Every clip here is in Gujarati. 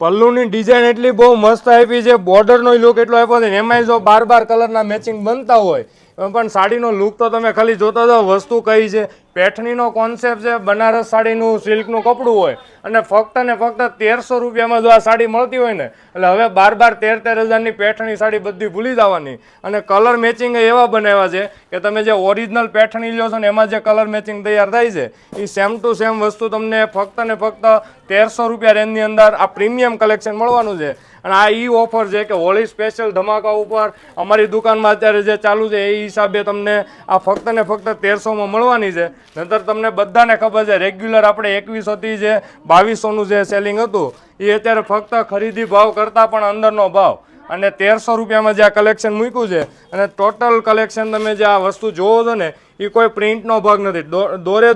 પલ્લુની ડિઝાઇન એટલી બહુ મસ્ત આપી છે, બોર્ડરનો લુક એટલો આપ્યો છે ને એમાંય જો 12 કલરના મેચિંગ બનતા હોય પણ સાડીનો લુક તો તમે ખાલી જોતા જાઓ. વસ્તુ કઈ છે, પેઠણીનો કોન્સેપ્ટ છે, બનારસ સાડીનું સિલ્કનું કપડું હોય અને ફક્ત ને ફક્ત 1300 રૂપિયામાં જો આ સાડી મળતી હોય ને એટલે હવે 12-13 હજારની પેઠણી સાડી બધી ભૂલી જવાની. અને કલર મેચિંગ એવા બનાવ્યા છે કે તમે જે ઓરિજિનલ પેઠણી લો છો ને એમાં જે કલર મેચિંગ તૈયાર થાય છે એ સેમ ટુ સેમ વસ્તુ તમને ફક્ત ને ફક્ત 1300 રૂપિયા રેન્જની અંદર આ પ્રીમિયમ કલેક્શન મળવાનું છે. અને આ ઈ ઓફર છે કે હોળી સ્પેશિયલ ધમાકા ઉપર અમારી દુકાનમાં અત્યારે જે ચાલુ છે એ હિસાબે તમને આ ફક્ત ને ફક્ત 1300માં મળવાની છે. નહીંતર તમને બધાને ખબર છે રેગ્યુલર આપણે 2100થી જે 2200નું જે સેલિંગ હતું એ અત્યારે ફક્ત ખરીદી ભાવ કરતાં પણ અંદરનો ભાવ અને 1300 રૂપિયામાં જે આ કલેક્શન મૂક્યું છે. અને ટોટલ કલેક્શન તમે જે આ વસ્તુ જોવો છો ને એ કોઈ પ્રિન્ટનો ભાગ નથી,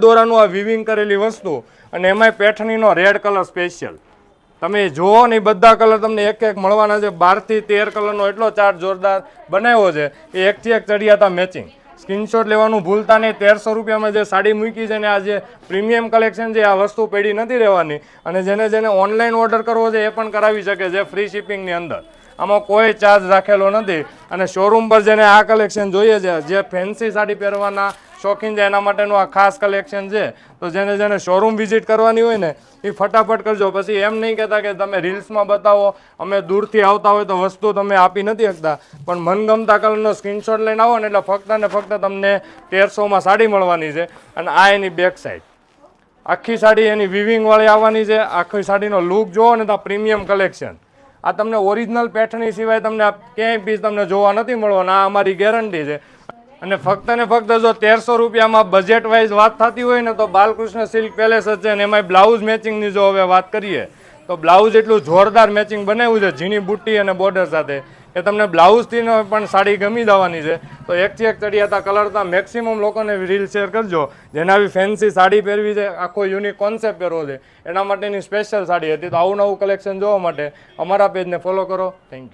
દોરાનું આ વિવિંગ કરેલી વસ્તુ અને એમાંય પેઠણીનો રેડ કલર સ્પેશિયલ તમે જુઓ ને બધા કલર તમને એક એક મળવાના છે. 12 થી 13 કલરનો એટલો ચાર્ટ જોરદાર બનાવ્યો છે એ એકથી એક ચડિયાતા મેચિંગ. સ્ક્રીનશોટ લેવાનું ભૂલતા નહીં. 1300 રૂપિયામાં જે સાડી મૂકી છે ને આ જે પ્રીમિયમ કલેક્શન છે આ વસ્તુ પડી નથી રહેવાની. અને જેને ઓનલાઈન ઓર્ડર કરવો છે એ પણ કરાવી શકે છે ફ્રી શિપિંગની અંદર. આમાં કોઈ ચાર્જ રાખેલો નથી. અને શોરૂમ પર જેને આ કલેક્શન જોઈએ છે, જે ફેન્સી સાડી પહેરવાના શોખીન છે એના માટેનું આ ખાસ કલેક્શન છે. તો જેને શોરૂમ વિઝિટ કરવાની હોય ને એ ફટાફટ કરજો. પછી એમ નહીં કહેતા કે તમે રીલ્સમાં બતાવો, અમે દૂરથી આવતા હોય તો વસ્તુ તમે આપી નથી શકતા. પણ મનગમતા કલરનો સ્ક્રીનશોટ લઈને આવો ને એટલે ફક્ત ને ફક્ત તમને 1300માં સાડી મળવાની છે. અને આ એની બેક સાઈડ આખી સાડી એની વિવિંગવાળી આવવાની છે. આખી સાડીનો લુક જુઓ ને તો પ્રીમિયમ કલેક્શન. આ તમને ઓરિજિનલ પેઠણી સિવાય તમને ક્યાંય પીસ તમને જોવા નથી મળવાના. આ અમારી ગેરંટી છે. અને ફક્ત ને ફક્ત જો 1300 રૂપિયામાં બજેટ વાઇઝ વાત થતી હોય ને તો બાલકૃષ્ણ સિલ્ક પેલેસ જ છે. અને એમાંય બ્લાઉઝ મેચિંગની જો હવે વાત કરીએ તો બ્લાઉઝ એટલું જોરદાર મેચિંગ બનાવ્યું છે ઝીણી બુટ્ટી અને બોર્ડર સાથે કે તમને બ્લાઉઝથી પણ સાડી ગમી જવાની છે. તો એકથી એક ચડિયાતા કલર મેક્સિમમ લોકોને રીલ શેર કરજો જેને આવી ફેન્સી સાડી પહેરવી છે, આખો યુનિક કોન્સેપ્ટ પહેરવો છે એના માટેની સ્પેશિયલ સાડી હતી. તો આવું નવું કલેક્શન જોવા માટે અમારા પેજને ફોલો કરો. Thank you.